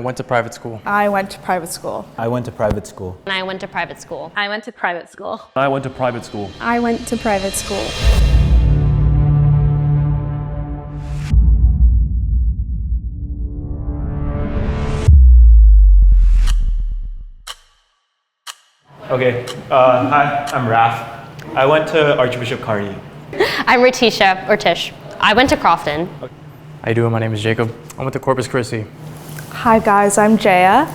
went to private school. I went to private school. I went to private school. And I went to private school. I went to private school. I went to private school. I went to private school. Okay, hi, I'm Raf. I went to Archbishop Carney. I'm Ratisha, or Tish. I went to Crofton. How you doing? My name is Jacob. I went to Corpus Christi. Hi guys, I'm Jaya.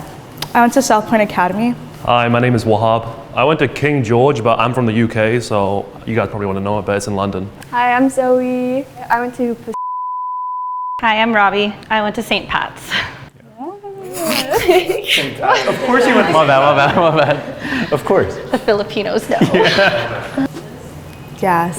I went to South Point Academy. Hi, my name is Wahab. I went to King George, but I'm from the UK, so you guys probably want to know it, but it's in London. Hi, I'm Zoe. I went to Hi, I'm Robbie. I went to St. Pat's. Of course you went to My bad. Of course. The Filipinos know. Yes.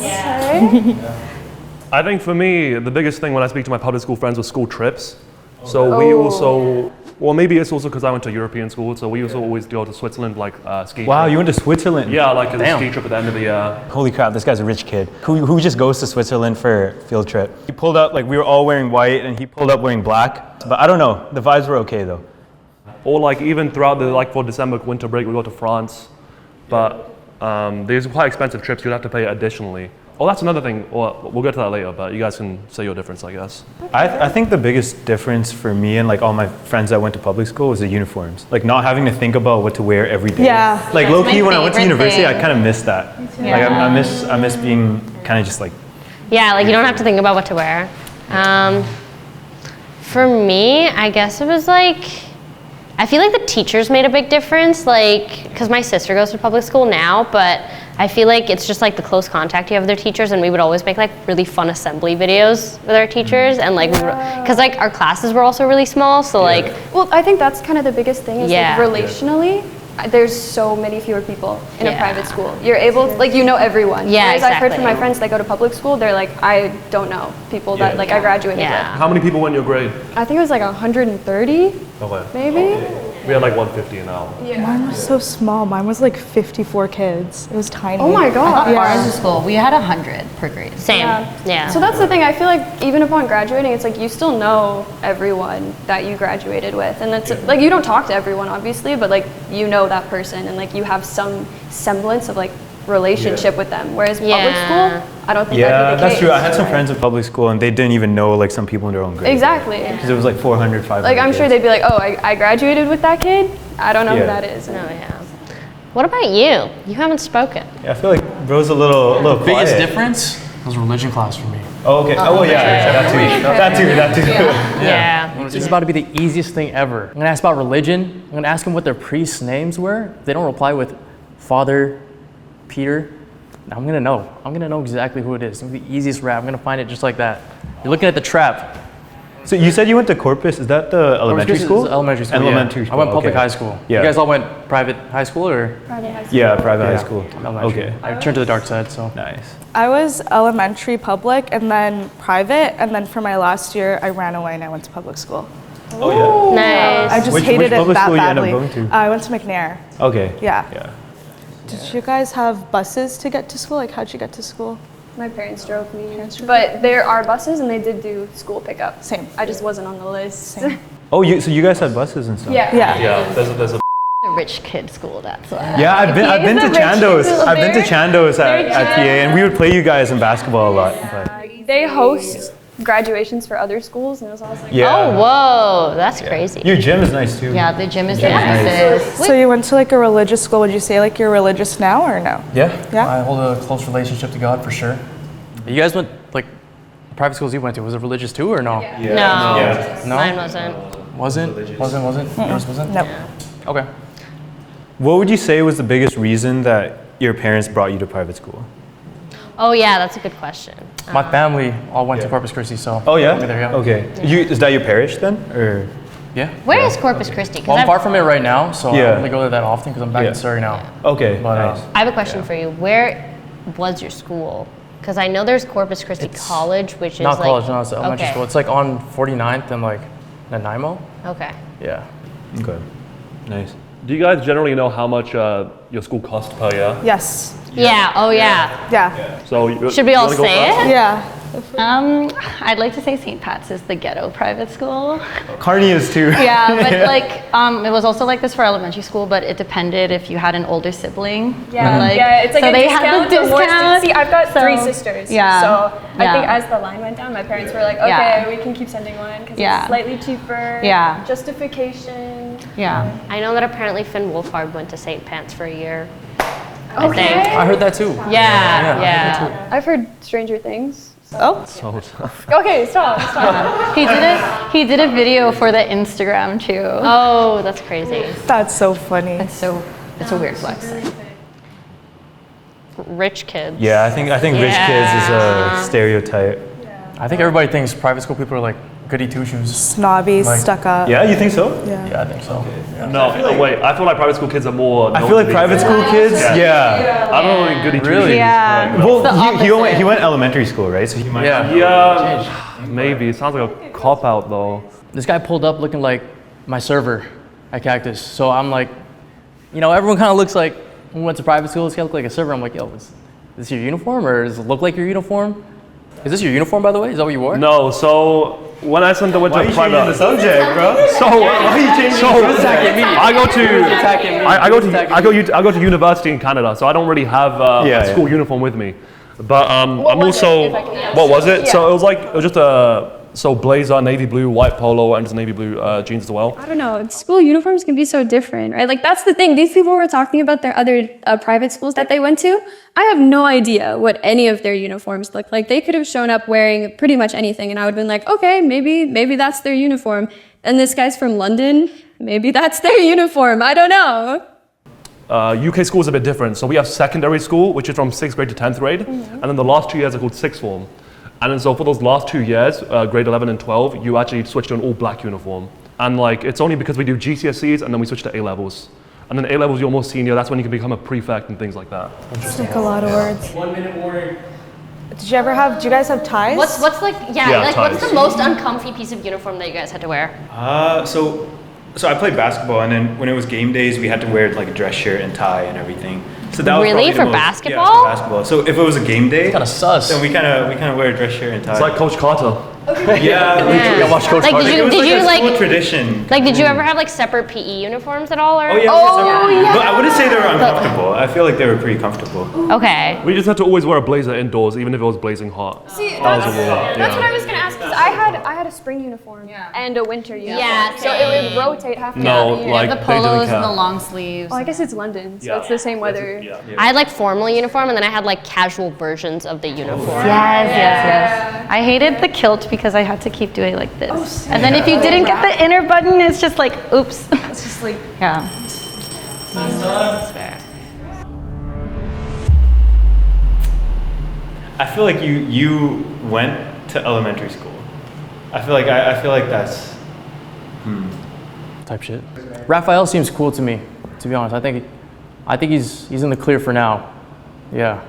I think for me, the biggest thing when I speak to my public school friends was school trips. So we also, well maybe it's also because I went to European school, so we also always go to Switzerland, like ski Wow, trip. you went to Switzerland? Yeah, like a Damn. ski trip at the end of the year. Holy crap, this guy's a rich kid. Who just goes to Switzerland for a field trip? He pulled up, like we were all wearing white and he pulled up wearing black. But I don't know, the vibes were okay though. Or like even throughout the, like for December winter break, we go to France. But there's quite expensive trips, you'd have to pay additionally. Oh, that's another thing, well, we'll get to that later, but you guys can say your difference, I guess. I think the biggest difference for me and like all my friends that went to public school was the uniforms. Like not having to think about what to wear every day. Yeah. Like That's low my key when I went to favorite university, I thing. kind of missed that. Like I miss being kind of just like. Yeah, like you don't have to think about what to wear. For me, I guess it was like, I feel like the teachers made a big difference, like, because my sister goes to public school now, but I feel like it's just like the close contact you have with their teachers, and we would always make like really fun assembly videos with our teachers, and like, because like our classes were also really small, so like, Well, I think that's kind of the biggest thing is Yeah. like relationally, there's so many fewer people in a Yeah. private school. You're able, like you know everyone. Yeah, Whereas I've heard from my exactly. friends that go to public school, they're like, I don't know people that like I graduated yeah. How many people went in your grade? with. I think it was like 130, Okay. maybe. We had like 150 an hour. Mine was so small. Mine was like 54 kids. It was tiny. Oh my god. Ours in school, we had 100 per grade. Same, yeah. So that's the thing. I feel like even upon graduating, it's like you still know everyone that you graduated with, and that's like you don't talk to everyone obviously, but like you know that person, and like you have some semblance of like relationship with them. Whereas public Yeah. school, I don't think Yeah, that'd be the that's case. true. I had some friends in public school and they didn't even know like some people in their own grade. Exactly. Because it was like 400, 500 Like I'm sure kids. they'd be like, oh, I graduated with that kid. I don't know who Yeah. that is. Oh yeah. What about you? You haven't spoken. Yeah, I feel like bro's a little quiet. Biggest difference was religion class for me. Oh, okay. Oh, yeah. That too. Yeah. This is about to be the easiest thing ever. I'm gonna ask about religion. I'm gonna ask them what their priests' names were. If they don't reply with Father Peter, I'm gonna know. I'm gonna know exactly who it is. It's gonna be the easiest rap. I'm gonna find it just like that. You're looking at the trap. So you said you went to Corpus. Is that the elementary This is school? Elementary school. Elementary yeah. school. I went public okay. high school. Yeah. You guys all went private high school or? Private high school. Yeah, private high Yeah. school. Elementary. Okay. I turned to the dark side, so. Nice. I was elementary public and then private, and then for my last year, I ran away and I went to public school. Oh yeah. Nice. I just Which hated it public that school you ended badly. up going to? I went to McNair. Okay. Yeah. Yeah. Did you guys have buses to get to school? Like, how'd you get to school? My parents drove me, but there are buses and they did do school pickup. Same. I just wasn't on the list. Same. Oh, so you guys had buses and stuff? Yeah. Yeah. Yeah, there's a A rich kid school, that's why. Yeah, I've been is to a rich Chandos. school. I've been to Chandos They're at PA, and we would play you guys in basketball a lot. But They host graduations for other schools, and it was always like, yeah. Oh, whoa, that's crazy. Your gym is nice too. Yeah, the gym is Gym is nice. So you went to like a religious school. Would you say like you're religious now or no? Yeah. Yeah. I hold a close relationship to God for sure. You guys went, like, private schools you went to, was it religious too or no? No, Yeah. No? mine wasn't. Wasn't? Yours wasn't? Nope. Okay. What would you say was the biggest reason that your parents brought you to private school? Oh yeah, that's a good question. My family all went to Corpus Christi, so. Oh yeah. Over there, yeah. Okay. Is that your parish then, or? Yeah. Where is Corpus Christi? 'Cause Well, I'm I've- far from it right now, so I Yeah. don't really go there that often because I'm back Yeah. in Surrey now. Okay. But, nice. I have a question for you. Where was your school? Because I know there's Corpus Christi It's College, which is Not like, college, no, it's elementary okay. school. It's like on 49th and like Nanaimo. Okay. Yeah. Okay. Nice. Do you guys generally know how much your school costs per year? Yes. Yeah. Oh yeah. Yeah. So Should we all say it? Yeah. I'd like to say St. Pat's is the ghetto private school. Kearney is too. Yeah, but like it was also like this for elementary school, but it depended if you had an older sibling. Yeah, Like, yeah, it's like so a they discount. had the or more discount. See, I've got So, 3 sisters. yeah, So I yeah. think as the line went down, my parents were like, okay, Yeah. we can keep sending one because Yeah. it's slightly cheaper. Yeah. Justification. Yeah. I know that apparently Finn Wolfhard went to St. Pat's for a year. I Okay. think. I heard that too. Yeah. I've heard Stranger Things. Oh, So tough. Okay, stop. He did a video for the Instagram too. Oh, that's crazy. that's so funny. It's a weird flex. Rich kids. Yeah, I think rich kids is Yeah. a stereotype. I think everybody thinks private school people are like goody two shoes. Snobby, Like- stuck up. Yeah, you think so? Yeah, I think so. No, wait. I feel like private school kids are more. I feel like private school kids. Yeah. I don't know any goody Really? two-shoes. Yeah. Like, Well, the he went elementary school, right? So he might. Yeah. yeah, maybe. It sounds like a cop out though. This guy pulled up looking like my server at Cactus. So I'm like, you know, everyone kind of looks like, who went to private school, this guy look like a server. I'm like, yo, is this your uniform or does it look like your uniform? Is this your uniform, by the way? Is that what you wore? No, so when I went to Why are you changing the private, subject, bro? so I go to I go to university in Canada, so I don't really have a school uniform with me. But I'm also what was it? So it was just a blazer, navy blue, white polo, and just navy blue jeans as well. I don't know. School uniforms can be so different, right? Like that's the thing. These people were talking about their other private schools that they went to. I have no idea what any of their uniforms look like. They could have shown up wearing pretty much anything, and I would have been like, okay, maybe that's their uniform. And this guy's from London. Maybe that's their uniform. I don't know. UK school is a bit different. So we have secondary school, which is from 6th grade to 10th grade, and then the last 2 years are called sixth form. And then so for those last 2 years, grade 11 and 12, you actually switch to an all black uniform. And like, it's only because we do GCSEs and then we switch to A-levels. And then A-levels, you're more senior, that's when you can become a prefect and things like that. It's like a lot of words. 1 minute warning. Did you guys have ties? What's what's Yeah, like what's ties. the most uncomfy piece of uniform that you guys had to wear? So I played basketball, and then when it was game days, we had to wear like a dress shirt and tie and everything. So that was Really? probably the For most- basketball? Yeah, for basketball. So if it was a game day, Kind of sus. then we kind of wear a dress shirt and tie. It's like Coach Carter. Yeah, watch Coach Like, Carter. did it was you like a like school tradition. like did you ever have like separate PE uniforms at all or? Oh yeah. But I wouldn't say they were uncomfortable. I feel like they were pretty comfortable. Okay. We just had to always wear a blazer indoors, even if it was blazing hot. See, That was a rule. that's what I was gonna ask because I had a spring uniform and a winter uniform. Yeah, So it would rotate half the No, year. like The they didn't polos care. and the long sleeves. Oh, I guess it's London, so Yeah. it's the same weather. I had like formal uniform and then I had like casual versions of the uniform. Yes. I hated the kilt because I had to keep doing like this. And then if you didn't get the inner button, it's just like, oops. It's just like Yeah. I feel like you went to elementary school. I feel like that's Type shit. Raphael seems cool to me, to be honest. I think he's in the clear for now. Yeah.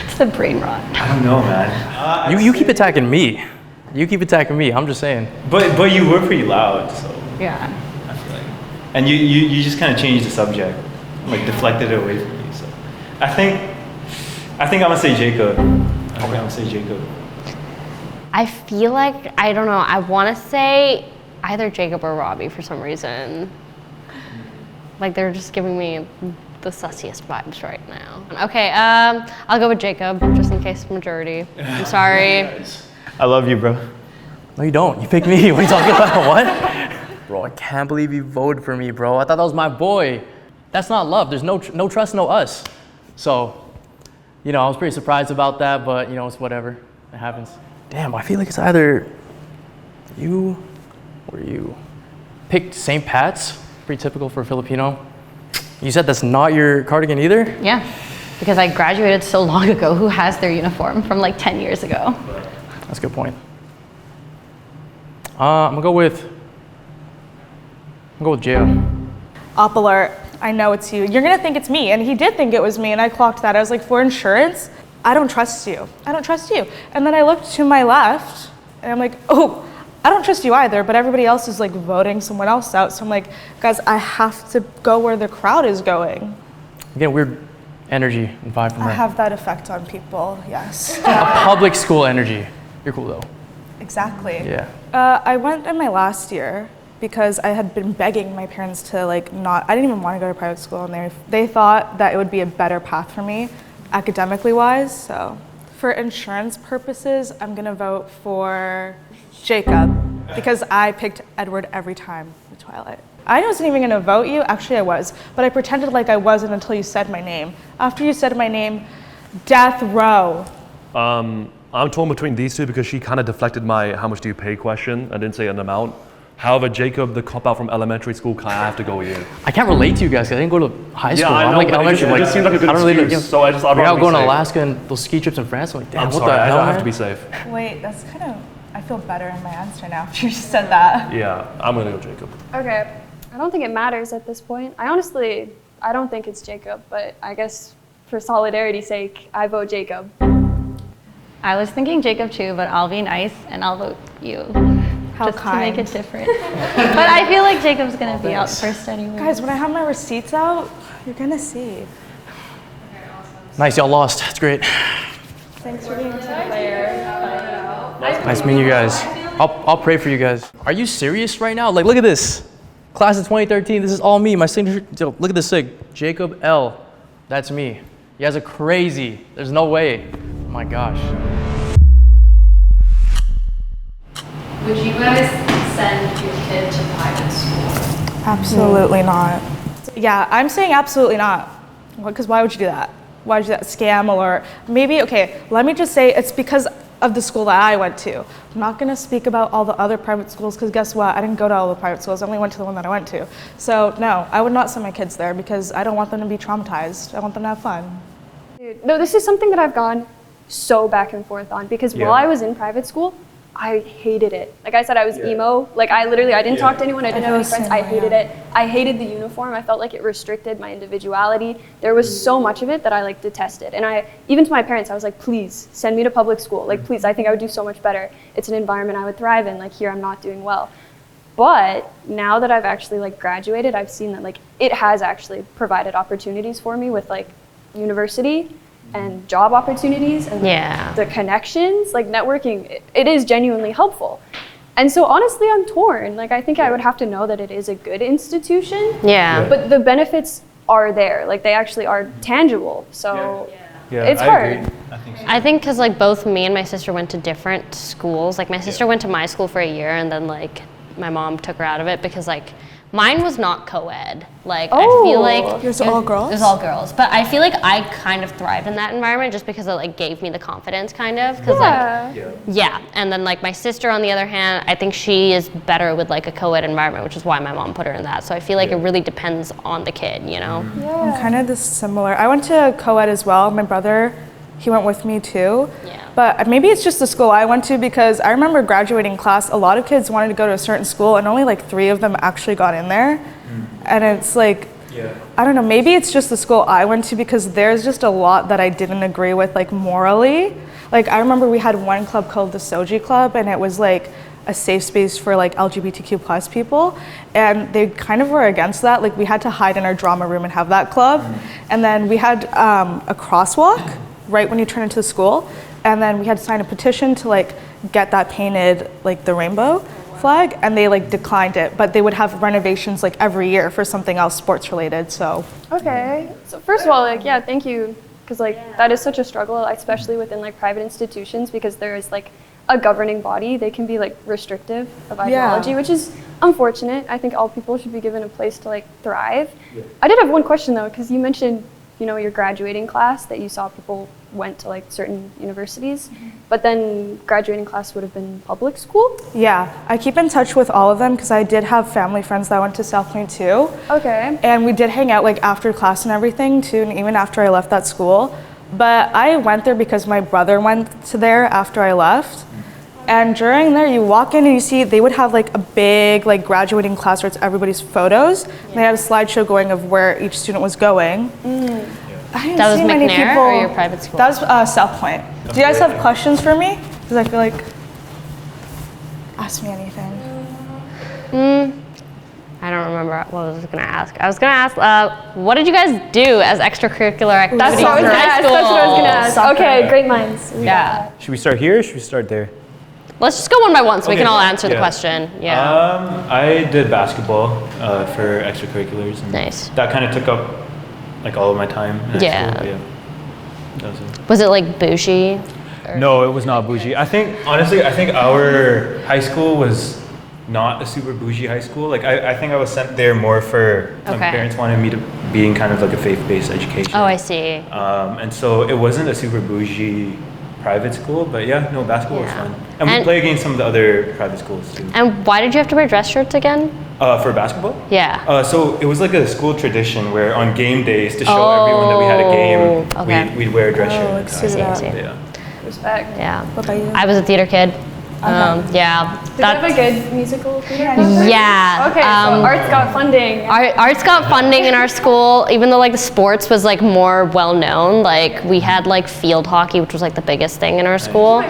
It's the brain rot. I don't know, man. You keep attacking me. You keep attacking me. I'm just saying. But you were pretty loud, so Yeah. I feel like, and you just kind of changed the subject, like deflected it away from me. So I think I'm gonna say Jacob. I'm gonna say Jacob. I feel like I don't know. I want to say either Jacob or Robbie for some reason. Like they're just giving me the sussiest vibes right now. Okay, I'll go with Jacob just in case majority. I'm sorry. I love you, bro. No, you don't. You picked me. What are you talking about? What? Bro, I can't believe you voted for me, bro. I thought that was my boy. That's not love. There's no trust, no us. So, you know, I was pretty surprised about that, but you know, it's whatever. It happens. Damn, I feel like it's either you or you. Picked St. Pat's. Pretty typical for a Filipino. You said that's not your cardigan either? Yeah. Because I graduated so long ago. Who has their uniform from like 10 years ago? That's a good point. I'm gonna go with Gio. Op alert. I know it's you. You're gonna think it's me. And he did think it was me, and I clocked that. I was like, for insurance, I don't trust you. I don't trust you. And then I looked to my left, and I'm like, oh, I don't trust you either, but everybody else is like voting someone else out. So I'm like, guys, I have to go where the crowd is going. Again, weird energy and vibe from I her. have that effect on people, yes. A public school energy. You're cool though. Exactly. Yeah. I went in my last year because I had been begging my parents to like not, I didn't even want to go to private school, and they thought that it would be a better path for me academically wise. So for insurance purposes, I'm gonna vote for Jacob because I picked Edward every time with Twilight. I wasn't even gonna vote you, actually I was, but I pretended like I wasn't until you said my name. After you said my name, death row. I'm torn between these two because she kind of deflected my how much do you pay question. I didn't say an amount. However, Jacob, the cop out from elementary school, I have to go with you. I can't relate to you guys because I didn't go to high school. I I'm know, like but elementary. it just seemed like a good I don't really, excuse, so I just I'd we're rather out be going to safe. Alaska and those ski trips in France. I'm like, damn, I'm what sorry, the hell, I have man? to be safe. Wait, that's kind of, I feel better in my answer now after you just said that. Yeah, I'm gonna go Jacob. Okay. I don't think it matters at this point. I don't think it's Jacob, but I guess for solidarity's sake, I vote Jacob. I was thinking Jacob too, but I'll be nice and I'll vote you. How just kind. to make it different. But I feel like Jacob's gonna be out first anyway. Guys, when I have my receipts out, you're gonna see. Nice, y'all lost. That's great. Thanks for being a team player. Nice meeting you guys. I'll pray for you guys. Are you serious right now? Like, look at this. Class of 2013, this is all me. My signature, yo, look at this sig. Jacob L. That's me. You guys are crazy. There's no way. Oh my gosh. Would you guys send your kid to private school? Absolutely not. Yeah, I'm saying absolutely not. Because why would you do that? Why would you do that? Scam or maybe, okay, let me just say it's because of the school that I went to. I'm not gonna speak about all the other private schools because guess what? I didn't go to all the private schools. I only went to the one that I went to. So no, I would not send my kids there because I don't want them to be traumatized. I want them to have fun. Dude, no, this is something that I've gone so back and forth on because while I was in private school, I hated it. Like I said, I was emo. Like I didn't talk to anyone. I didn't have any friends. I hated it. I hated the uniform. I felt like it restricted my individuality. There was so much of it that I like detested. And even to my parents, I was like, please send me to public school. Like, please, I think I would do so much better. It's an environment I would thrive in. Like here, I'm not doing well. But now that I've actually like graduated, I've seen that like it has actually provided opportunities for me with like university and job opportunities and the connections, like networking, it is genuinely helpful. And so honestly, I'm torn. Like I think I would have to know that it is a good institution. Yeah. But the benefits are there. Like they actually are tangible. So it's hard. Agree. I think so. I think because like both me and my sister went to different schools. Like my sister went to my school for a year and then like my mom took her out of it because like mine was not co-ed. Like I feel like It was all girls? It was all girls. But I feel like I kind of thrived in that environment just because it like gave me the confidence kind of. Cause and then like my sister on the other hand, I think she is better with like a co-ed environment, which is why my mom put her in that. So I feel like it really depends on the kid, you know? I'm kind of similar. I went to co-ed as well. My brother, he went with me too. Yeah. But maybe it's just the school I went to because I remember graduating class, a lot of kids wanted to go to a certain school and only like 3 of them actually got in there. And it's like, I don't know, maybe it's just the school I went to because there's just a lot that I didn't agree with like morally. Like I remember we had one club called the Soji Club and it was like a safe space for like LGBTQ plus people. And they kind of were against that. Like we had to hide in our drama room and have that club. And then we had a crosswalk right when you turn into the school. And then we had to sign a petition to like get that painted like the rainbow flag, and they like declined it, but they would have renovations like every year for something else sports related. So okay, so first of all, like thank you, because like that is such a struggle, especially within like private institutions, because there is like a governing body. They can be like restrictive of ideology, which is unfortunate. I think all people should be given a place to like thrive. I did have one question though, because you mentioned your graduating class that you saw people went to like certain universities, but then graduating class would have been public school? Yeah, I keep in touch with all of them because I did have family friends that went to South Point too. Okay. And we did hang out like after class and everything too, and even after I left that school. But I went there because my brother went to there after I left. And during there, you walk in and you see they would have like a big like graduating class where it's everybody's photos. And they had a slideshow going of where each student was going. I didn't That was see many McNair people. or your private school? That was South Point. Do you guys have questions for me? Because I feel like, ask me anything. I don't remember. what was I gonna ask? I was gonna ask, what did you guys do as extracurricular activities That's what I was in gonna high ask. school? That's what I was gonna ask. Soccer. Okay, great minds. Yeah. Should we start here or should we start there? Let's just go one by one so we Okay. can all answer the Yeah. question. Yeah. I did basketball for extracurriculars. And Nice. That kind of took up like all of my time. In high Yeah. school. Yeah. That was it. Was it like bougie? No, it was not bougie. I think, honestly, our high school was not a super bougie high school. Like, I think I was sent there more for, my Okay. parents wanted me to be in kind of like a faith-based education. Oh, I see. And so it wasn't a super bougie private school, but yeah, no, basketball was Yeah. fun. And we And- play against some of the other private schools too. And why did you have to wear dress shirts again? For basketball? Yeah. So it was like a school tradition where on game days to show everyone that we had a game, Oh, okay. we'd wear a dress shirt. like suit it up. Yeah. Respect. Yeah. What about you? I was a theater kid. Yeah. Did you have a good musical theater? Yeah. Okay, so arts got funding. Arts got funding in our school, even though like the sports was like more well known. Like we had like field hockey, which was like the biggest thing in our school.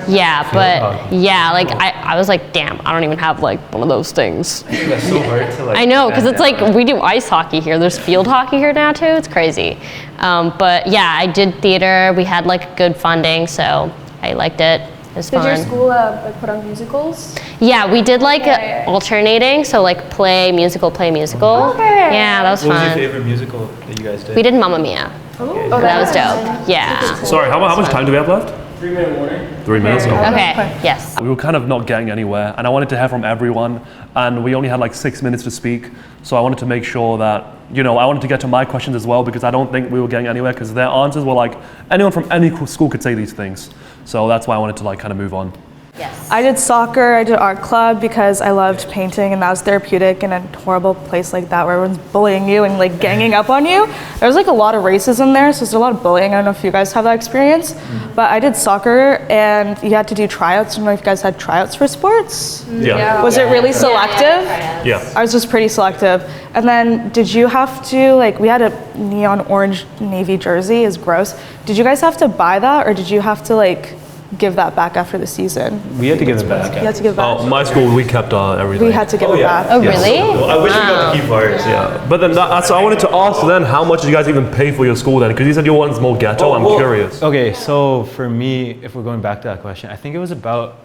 Yeah, but hockey. yeah, like I was like, damn, I don't even have like one of those things. That's so hard to like. I know, because stand it's like down. we do ice hockey here. There's field hockey here now too. It's crazy. But yeah, I did theater. We had like good funding, so I liked it. It was Did fun. your school like put on musicals? Yeah, we did like Yeah. alternating, so like play musical, play musical. Okay. Yeah, that was What was your fun. favorite musical that you guys did? We did Mamma Mia. Oh, That was dope. Yeah. Sorry, how much time do we have left? 3-minute warning. 3 minutes. Okay. Okay. Yes. We were kind of not getting anywhere, and I wanted to hear from everyone, and we only had like 6 minutes to speak, so I wanted to make sure that, I wanted to get to my questions as well, because I don't think we were getting anywhere, because their answers were like, anyone from any school could say these things. So that's why I wanted to like kind of move on. Yes. I did soccer, I did art club because I loved painting and that was therapeutic in a horrible place like that where everyone's bullying you and like ganging up on you. There's like a lot of racism there, so there's a lot of bullying. I don't know if you guys have that experience, but I did soccer and you had to do tryouts. I don't know if you guys had tryouts for sports. Yeah. Was it really selective? Yeah. I was just pretty selective. And then did you have to, like, we had a neon orange navy jersey, is gross. Did you guys have to buy that or did you have to like give that back after the season? We had to give it back. You had to give it back. My school, we kept everything. We had to give it back. Oh, really? Well, I wish we got to keep ours. Yeah, but then that's I wanted to ask then, how much did you guys even pay for your school then? Because you said your one's more ghetto. I'm curious. Okay, so for me, if we're going back to that question, I think it was about,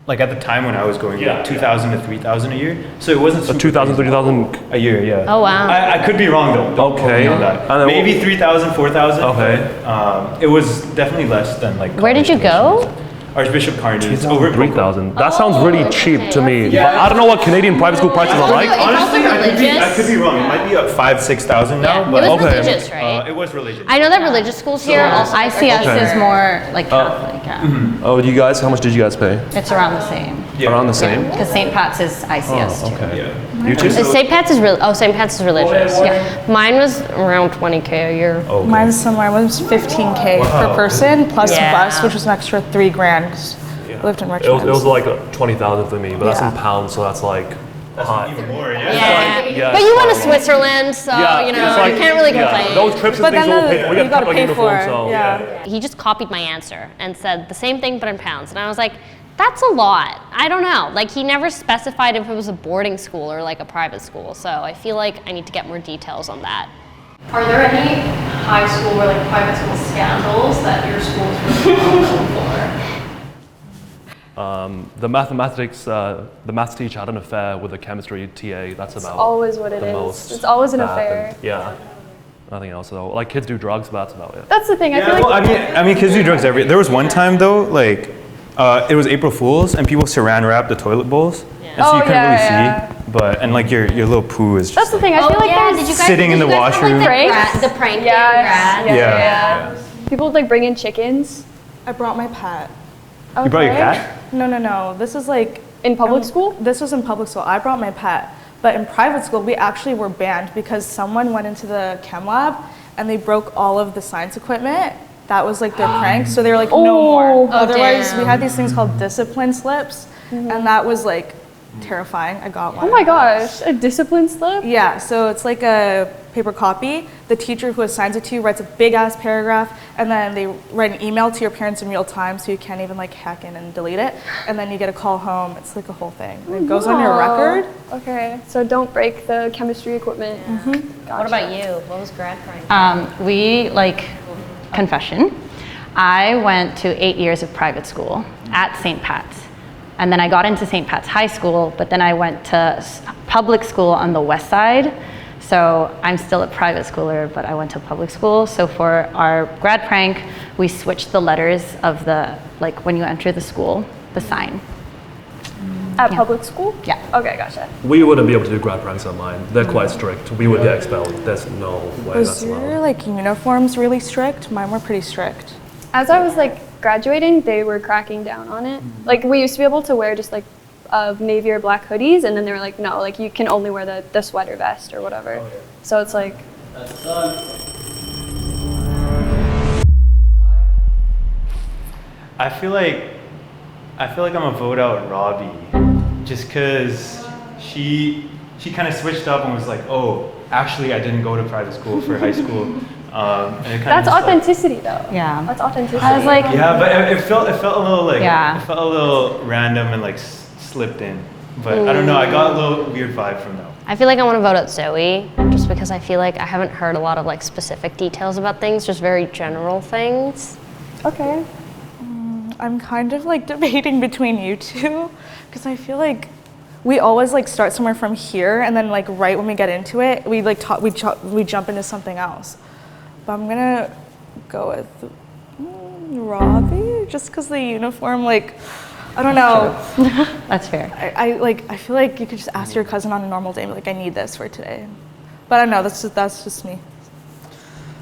like at the time when I was going, like 2,000 to 3,000 a year. So it wasn't super 2,000, crazy. 3,000. A year, yeah. Oh, wow. I could be wrong though. Don't quote me Okay. on that. And then Maybe 3,000, 4,000. Okay. but, it was definitely less than like. Where did you college go? tuitions. Archbishop Carney. It's over at 3,000. That sounds really cheap to me. Yeah. But I don't know what Canadian private school prices are like. Honestly, I religious. could be wrong. It might be up 5,000, 6,000 now. Yeah. But It was Okay. religious, right? it was religious. I know that religious schools here also. ICS Okay. is more like Catholic. Yeah. Oh, you guys, how much did you guys pay? It's around the same. Yeah. Around the same? Because St. Pat's is ICS too. Okay. Yeah. You too? St. Pat's is St. Pat's is religious. Yeah. Mine was around 20K a year. Okay. Mine was 15K per person plus Yeah. bus, which was an extra $3,000. 'Cause I lived in It Richmond. was like 20,000 for me, but that's in Yeah. pounds, so that's like hot. Even more, yeah. Yeah. Yeah, But you went to Switzerland, so Yeah, you know it's like- you can't really yeah, complain. those trips and But things then all paid. We you got gotta like pay uniform, for it. so Yeah. He just copied my answer and said the same thing but in pounds, and I was like, that's a lot. I don't know. Like he never specified if it was a boarding school or like a private school, so I feel like I need to get more details on that. Are there any high school or like private school scandals that your school is really well known for? The mathematics, the maths teacher had an affair with a chemistry TA. That's about Always what it the is. most. It's always an that affair. happened. Yeah. Nothing else though. Like kids do drugs, but that's about it. That's the thing. I Yeah, feel like well, I mean, kids do drugs there was one time though, like, it was April Fool's and people saran wrapped the toilet bowls, and so Oh, you couldn't yeah, really see. But and like your little poo is just that's the thing. I feel like yeah, there's did you guys sitting in did the you guys have, like, washroom. Pranks? the prank Yes. game grad? Yeah. People would like bring in chickens. I brought my pet. You brought your Okay. cat? No. This is like In public school? This was in public school. I brought my pet. But in private school, we actually were banned because someone went into the chem lab and they broke all of the science equipment. That was like their prank. So they were like, no more. Otherwise, we had these things called discipline slips. And that was like terrifying. I got one. Oh my gosh, a discipline slip? Yeah, so it's like paper copy, the teacher who assigns it to you writes a big ass paragraph, and then they write an email to your parents in real time, so you can't even like hack in and delete it. And then you get a call home. It's like a whole thing. It goes on your record. Okay, so don't break the chemistry equipment. Gotcha. What about you? What was grad prank? We, like, confession. I went to 8 years of private school at St. Pat's. And then I got into St. Pat's High School, but then I went to public school on the west side. So I'm still a private schooler, but I went to public school. So for our grad prank, we switched the letters of the, like when you enter the school, the sign. At public school? Yeah. Okay, gotcha. We wouldn't be able to do grad pranks on mine. They're quite strict. We would get expelled. There's no way Was that's your allowed. like uniforms really strict? Mine were pretty strict. As I was like graduating, they were cracking down on it. Like we used to be able to wear just like navy or black hoodies, and then they were like, no, like you can only wear the sweater vest or whatever. Okay. So it's like. I feel like I'm gonna vote out Robbie, just cause she kind of switched up and was like, oh, actually I didn't go to private school for high school. And it That's authenticity, though. Yeah. That's authenticity. I was like, yeah, but it felt a little like Yeah. it felt a little random and like slipped in. But I don't know. I got a little weird vibe from that. I feel like I want to vote out Zoe, just because I feel like I haven't heard a lot of like specific details about things, just very general things. Okay. I'm kind of like debating between you two, because I feel like we always like start somewhere from here, and then like right when we get into it, we like we jump into something else. But I'm gonna go with Robbie, just because the uniform, like, I don't know. that's fair. I feel like you could just ask your cousin on a normal day, and be like, I need this for today. But I don't know. That's just me.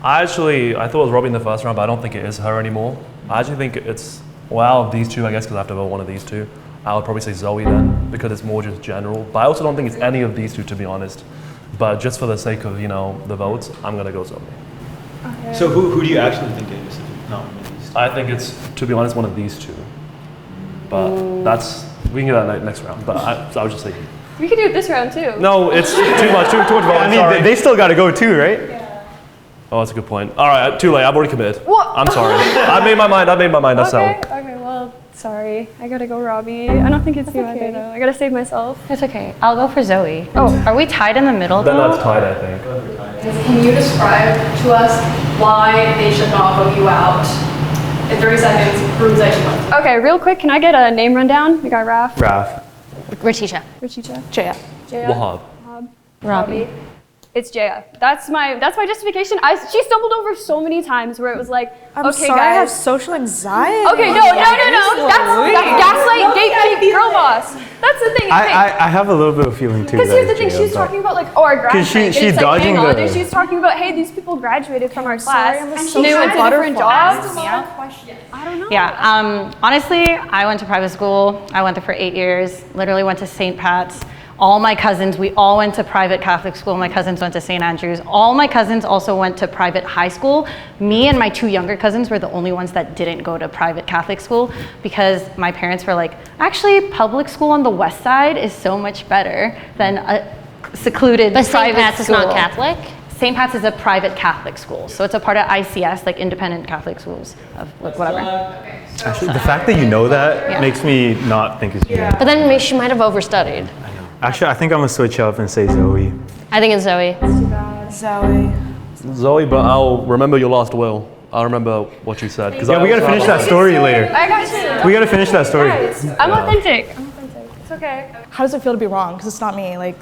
I thought it was Robbie in the first round, but I don't think it is her anymore. I actually think it's, well, these two, I guess, because I have to vote one of these two. I would probably say Zoe then, because it's more just general. But I also don't think it's any of these two, to be honest. But just for the sake of, the votes, I'm going to go Zoe. Okay. So who do you actually think it is? Not one of these. I think it's, to be honest, one of these two. But we can get that next round. But I was just saying. We could do it this round too. No, it's too much voting. I mean, they still got to go too, right? Yeah. Oh, that's a good point. All right, too late. I've already committed. What? I'm sorry. I made my mind. That's Okay. how. Okay. Well, sorry. I gotta go, Robbie. I don't think it's you okay. either, though. I gotta save myself. It's okay. I'll go for Zoe. Oh. Are we tied in the middle Then though? that's tied, I think. Can you describe to us why they should not vote you out? In 30 seconds, proves that you won. Okay, real quick, can I get a name rundown? We got Raf, Raph. Ritisha. Rachicha, Jaya. Jaya, Wahab. Robbie. It's Jaya. That's my justification. She stumbled over so many times where it was like, I'm okay, sorry, I have guys. social anxiety. Okay, no. That's gaslight, gatekeep, girl boss. That's the thing. I have a little bit of feeling too. Because here's the thing, she's talking about like, oh, our grad 'Cause prank, and she's it's like, dodging hang on, the- and she's talking about, hey, these people graduated from our class, I'm a and social they went to different butterfly. jobs. I don't know. Yeah, honestly, I went to private school. I went there for 8 years, literally went to St. Pat's. All my cousins, we all went to private Catholic school. My cousins went to St. Andrews. All my cousins also went to private high school. Me and my two younger cousins were the only ones that didn't go to private Catholic school because my parents were like, actually, public school on the west side is so much better than a secluded But St. private Pat's is school. not Catholic? St. Pat's is a private Catholic school, so it's a part of ICS, like independent Catholic schools, of like whatever. Actually, the fact that you know that Yeah. makes me not think it's you. But then maybe she might have overstudied. Actually, I think I'm gonna switch up and say Zoe. I think it's Zoe. Zoe. Zoe, but I'll remember your last will. I'll remember what you said. Yeah, we gotta finish that story later. I got you. We gotta finish that story. Guys, I'm authentic. It's okay. How does it feel to be wrong? Because it's not me. Like,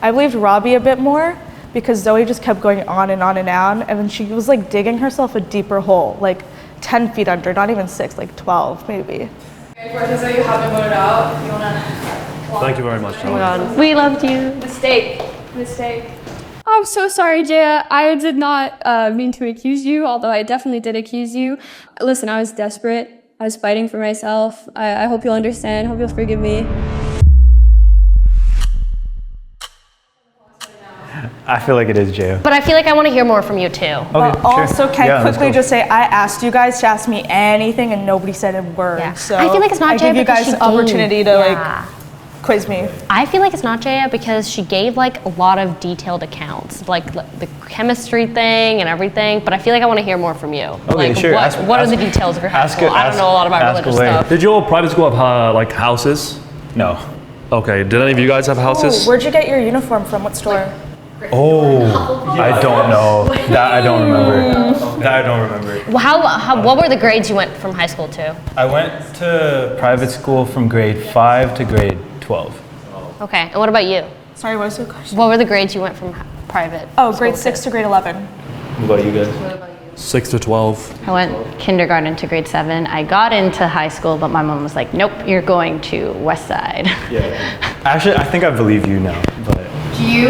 I believed Robbie a bit more because Zoe just kept going on and on and on, and then she was like digging herself a deeper hole, like 10 feet under, not even 6, like 12 maybe. Okay, for those of you who haven't voted out, you wanna... Thank you very much. Oh my god. We loved you. Mistake. I'm so sorry, Jaya. I did not mean to accuse you, although I definitely did accuse you. Listen, I was desperate. I was fighting for myself. I hope you'll understand. Hope you'll forgive me. I feel like it is Jaya. But I feel like I want to hear more from you too. Okay, Also, can Yeah, I let's quickly go. just say, I asked you guys to ask me anything and nobody said a word. Yeah. So I feel like it's not I Jaya give you because guys she the opportunity to gave. Yeah. like quiz me. I feel like it's not Jaya because she gave like a lot of detailed accounts, like the chemistry thing and everything. But I feel like I want to hear more from you. Okay, like, sure. What are the details of your high school? I don't know a lot about religious stuff. Did your private school have like houses? No. Okay. Did any of you guys have houses? Where'd you get your uniform from? What store? Oh, I don't know. That I don't remember. That I don't remember. Well, what were the grades you went from high school to? I went to private school from grade 5 to grade 12. Okay, and what about you? Sorry, what was your question? What were the grades you went from private? Oh, grade 6 to grade 11. What about you guys? 6 to 12. I went kindergarten to grade 7. I got into high school, but my mom was like, nope, you're going to West Side. Yeah. Actually, I think I believe you now. But Do you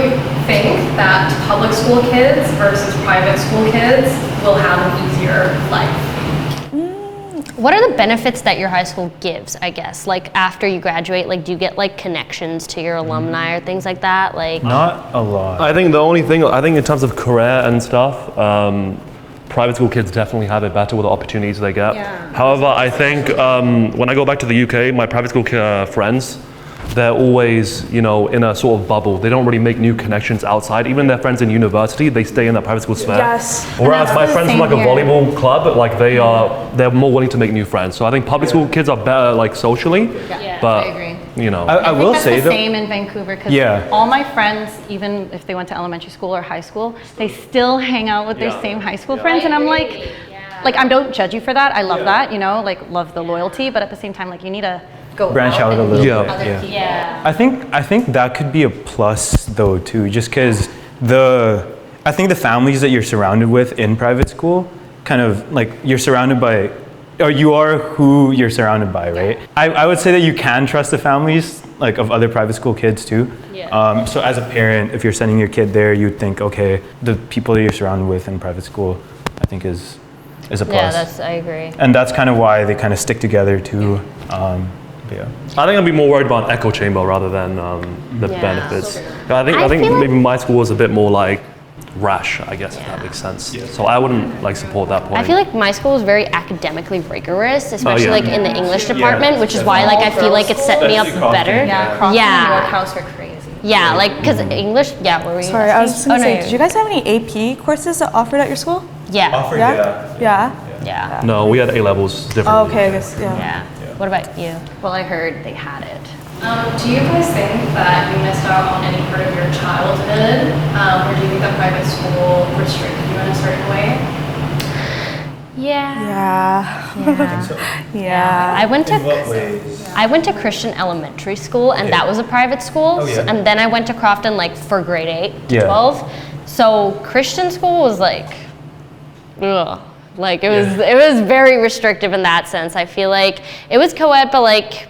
think that public school kids versus private school kids will have an easier life? What are the benefits that your high school gives, I guess? Like after you graduate, like do you get like connections to your alumni or things like that? Like not a lot. I think the only thing, in terms of career and stuff, private school kids definitely have it better with the opportunities they get. Yeah. However, I think when I go back to the UK, my private school friends, they're always, in a sort of bubble. They don't really make new connections outside. Even their friends in university, they stay in their private school sphere. Yes. Whereas my friends from like a here. volleyball club, like they're more willing to make new friends. So I think public school kids are better like socially. Yeah, but, I agree. I will that's say the though. same in Vancouver because Yeah. all my friends, even if they went to elementary school or high school, they still hang out with their same high school friends, and I'm like, I don't judge you for that. I love that, love the loyalty, but at the same time, like you need to go Branch out a little Yeah. bit. Yeah. I think that could be a plus though too, just because I think the families that you're surrounded with in private school, kind of like you're surrounded by, or you are who you're surrounded by, right? I would say that you can trust the families like of other private school kids too. Yeah. So as a parent, if you're sending your kid there, you'd think, okay, the people that you're surrounded with in private school, I think is a plus. Yeah, I agree. And that's kind of why they kind of stick together too. Yeah. I think I'd be more worried about an echo chamber rather than the Yeah. benefits. I think feel maybe my school was a bit more like rash, I guess, if that makes sense. So I wouldn't like support that point. I feel like my school was very academically rigorous, especially yeah. like in the English department, which is why like I feel like it set me up better. Crofton Yeah. and York House are crazy. Yeah, like because English. Yeah, were we? Sorry, I was just gonna Oh, no, say, no, did you guys have any AP courses that offered at your school? Yeah. Yeah? Yeah. No, we had A levels differently. Oh, okay, I guess, yeah. Yeah. What about you? Well, I heard they had it. Do you guys think that you missed out on any part of your childhood, or do you think that private school restricted you in a certain way? Yeah. Yeah. Yeah. I went to Christian elementary school, and that was a private school. And then I went to Crofton like for grade 8 to 12. So Christian school was like, ugh. Like it was very restrictive in that sense. I feel like it was co-ed, but like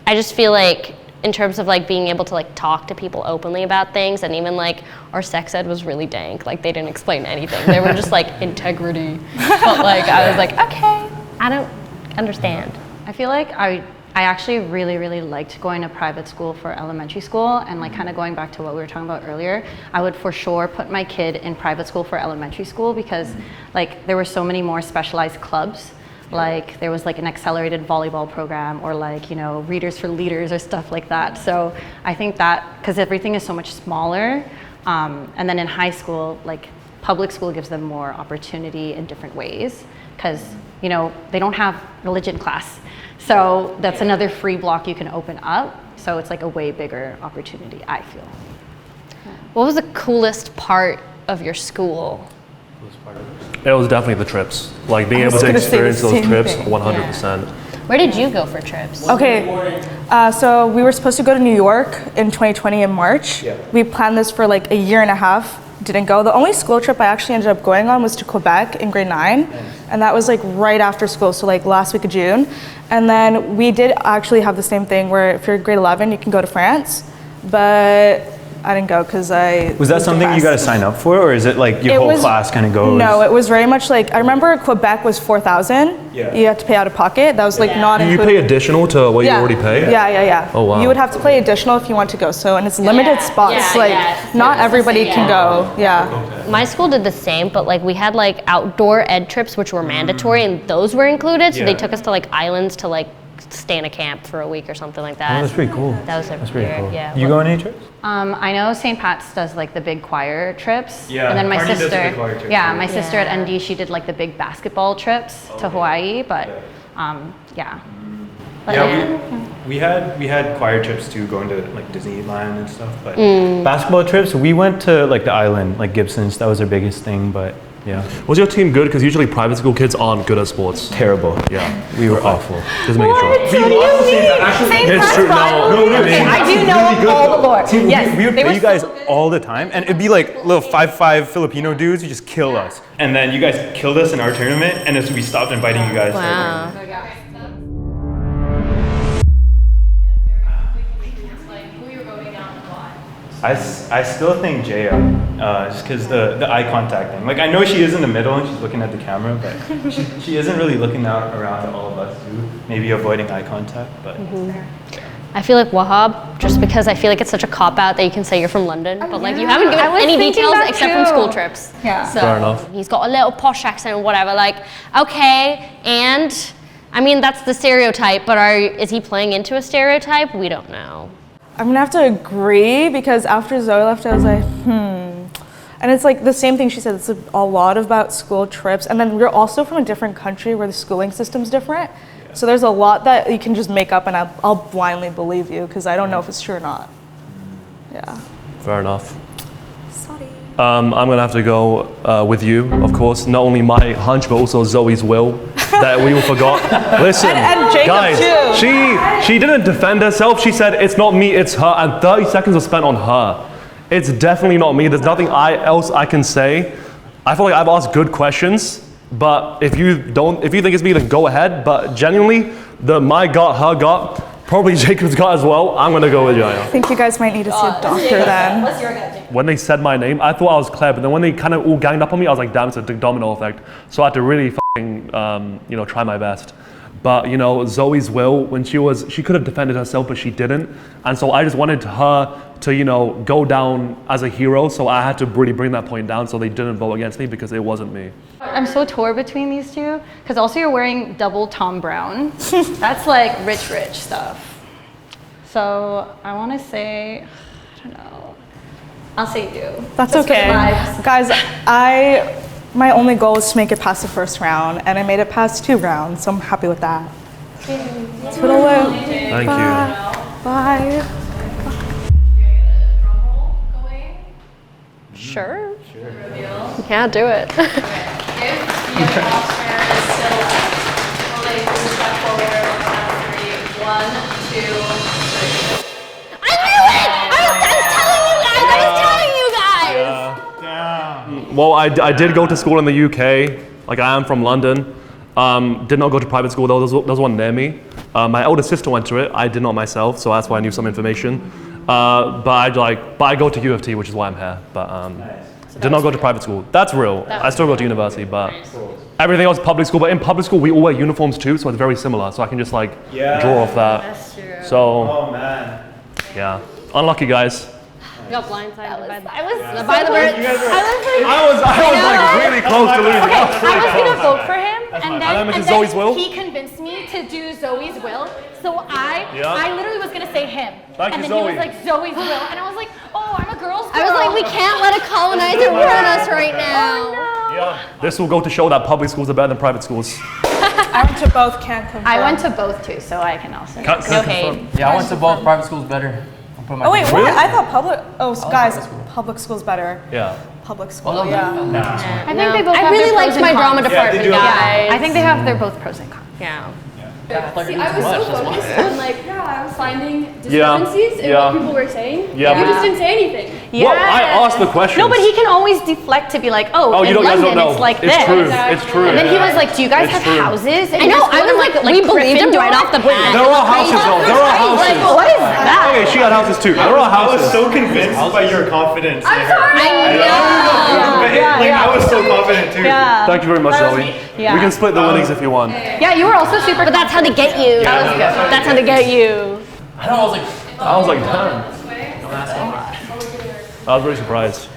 I just feel like in terms of like being able to like talk to people openly about things, and even like our sex ed was really dank. Like they didn't explain anything. They were just like integrity. But like I was like, okay, I don't understand. I feel like I actually really, really liked going to private school for elementary school, and like kind of going back to what we were talking about earlier, I would for sure put my kid in private school for elementary school because like there were so many more specialized clubs. Like there was like an accelerated volleyball program or like, readers for leaders or stuff like that. So I think that because everything is so much smaller, and then in high school, like public school gives them more opportunity in different ways because, they don't have religion class. So that's another free block you can open up. So it's like a way bigger opportunity, I feel. What was the coolest part of your school? It was definitely the trips. Like being able to experience those trips 100%. Where did you go for trips? Okay, so we were supposed to go to New York in 2020 in March. We planned this for like a year and a half, didn't go. The only school trip I actually ended up going on was to Quebec in grade 9. And that was like right after school, so like last week of June. And then we did actually have the same thing where if you're grade 11, you can go to France. But I didn't go because I Was that something you got to sign up for, or is it like your whole class kind of goes? No, it was very much like, I remember Quebec was $4,000. Yeah. You have to pay out of pocket. That was like not You included. pay additional to what you already pay? Yeah. Oh, wow. You would have to pay additional if you want to go. So, and it's limited spots. Not everybody can go. Yeah. My school did the same, but like we had like outdoor ed trips which were mandatory, and those were included. So they took us to like islands to like stay in a camp for a week or something like that. Oh, that's pretty cool. That was That's pretty cool. yeah. You go on any trips? I know St. Pat's does like the big choir trips. Yeah, And then my Carney does the sister, big choir trips, yeah, too. my sister at Yeah. ND, she did like the big basketball trips to Hawaii, but yeah. But We had choir trips too, going to like Disneyland and stuff. But basketball trips, we went to like the island, like Gibson's. That was our biggest thing. But yeah, Was your team good? Because usually private school kids aren't good at sports. terrible. Yeah. We were awful. Just making sure. We lost to St. Actually, It's true. No, Okay, I do know all the lore. See, Yes, we would they were play you guys all the time, and it'd be like little 5'5" Filipino dudes who just kill us. And then you guys killed us in our tournament, and we stopped inviting you guys. Wow. I still think Jaya, just because the eye contact thing. Like I know she is in the middle and she's looking at the camera, but she isn't really looking out around at all of us too. Maybe avoiding eye contact, but. I feel like Wahab, just because I feel like it's such a cop-out that you can say you're from London, but like you haven't given any details except from school trips. Yeah. So Fair enough. he's got a little posh accent or whatever, like, okay, and I mean, that's the stereotype, but is he playing into a stereotype? We don't know. I'm gonna have to agree because after Zoe left, I was like, And it's like the same thing she said, it's a lot about school trips. And then we're also from a different country where the schooling system's different. So there's a lot that you can just make up and I'll blindly believe you because I don't know if it's true or not. Yeah. Fair enough. Sorry. I'm gonna have to go with you, of course. Not only my hunch, but also Zoe's will that we all forgot. Listen, And Jacob guys, too. she didn't defend herself. She said it's not me, it's her, and 30 seconds was spent on her. It's definitely not me. There's nothing else I can say. I feel like I've asked good questions, but if you think it's me, then go ahead. But genuinely, the my gut, her gut, probably Jacob's gut as well. I'm gonna go with Jaya. I think you guys might need to see a doctor then. What's your gut? When they said my name, I thought I was Claire, but then when they kind of all ganged up on me, I was like, damn, it's a domino effect. So I had to really try my best. But Zoe's will, when she could have defended herself, but she didn't. And so I just wanted her to, go down as a hero. So I had to really bring that point down so they didn't vote against me because it wasn't me. I'm so torn between these two because also you're wearing double Tom Brown. That's like rich stuff. So I want to say, I don't know. I'll say you. That's Just for the okay. vibes. Guys, my only goal was to make it past the first round, and I made it past 2 rounds, so I'm happy with that. Toodaloo. Thank you. Bye. Sure. Yeah, do it. If the imposter is still left, will they please step forward on the count of 3? 1, 2, 3. I knew it! I was telling you guys! Well, I did go to school in the UK. Like I am from London. Did not go to private school though. There was one near me. My older sister went to it. I did not myself, so that's why I knew some information. But I go to U of T, which is why I'm here. But did not go to private school. That's real. I still go to university, but everything else is public school. But in public school, we all wear uniforms too, so it's very similar. So I can just draw off that. That's true. So Oh man. yeah, unlucky guys. You got blindsided by the I was really close to losing. Okay, I was really I was close. gonna vote for him, and then then, Zoe's will? he convinced me to do Zoe's will. So I Yeah. literally was gonna say him, Thank and you, then he was Zoe. like Zoe's will, and I was like, oh, I'm a girl's girl. I was like, we can't let a colonizer ruin us right now. Yeah. This will go to show that public schools are better than private schools. I went to both, can't confirm. I went to both too, so I can also. Can Okay. Yeah, I went to both. Private school's better. I'll put my Oh wait, finger- what? I thought public. Oh, guys, public school. public school's better. Yeah. Public school, Although, yeah. I think they both. I have really their liked pros my and drama cons. department, do have- guys. I think they have their both pros and cons. Yeah. See, I was so focused on I was finding Yeah. discrepancies in Yeah. what people were saying. Yeah. You just didn't say anything. Yeah. Well, I asked the question. No, but he can always deflect to be like, Oh, in you guys London don't know. it's like it's this. true. It's true. And then he was like, do you guys It's have true. houses? I know, I was like, we believed him right off the bat. There are houses though. There are houses. What is that? Okay, she got houses too. There are I was houses. so convinced by your confidence. I'm sorry. I was so confident too. Yeah. Thank you very much, Zoe. Yeah. We can split the winnings if you want. Yeah, you were also super. But that's how they get you. That was good. That's how they get you. I know, I was like, damn. I was really surprised.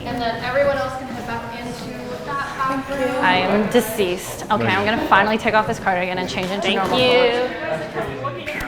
And then everyone else can head back into that back I am deceased. Okay, I'm gonna finally take off this cardigan and change into normal clothes.